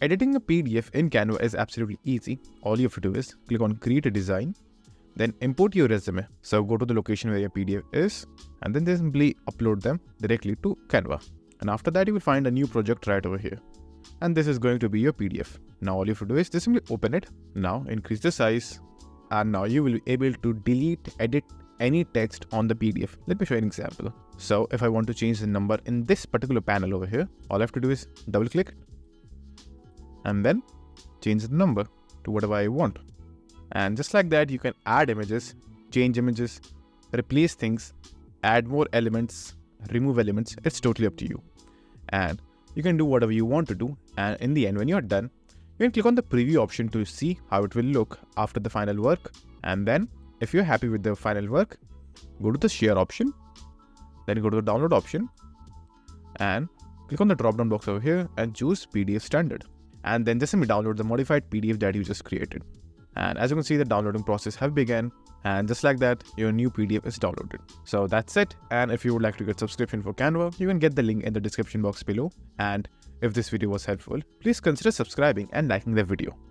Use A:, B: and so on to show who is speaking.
A: Editing a PDF in Canva is absolutely easy. All you have to do is click on create a design, then import your resume. So go to the location where your PDF is and then simply upload them directly to Canva. And after that, you will find a new project right over here. And this is going to be your PDF. Now all you have to do is just simply open it. Now increase the size. And now you will be able to delete, edit any text on the PDF. Let me show you an example. So if I want to change the number in this particular panel over here, all I have to do is double click and then change the number to whatever I want. And just like that, you can add images, change images, replace things, add more elements, remove elements. It's totally up to you. And you can do whatever you want to do. And in the end, when you're done, you can click on the preview option to see how it will look after the final work. And then if you're happy with the final work, go to the share option, then go to the download option and click on the drop down box over here and choose PDF standard. And then just simply download the modified PDF that you just created. And as you can see, the downloading process have begun, and just like that, your new PDF is downloaded. So that's it. And if you would like to get subscription for Canva, you can get the link in the description box below. And if this video was helpful, please consider subscribing and liking the video.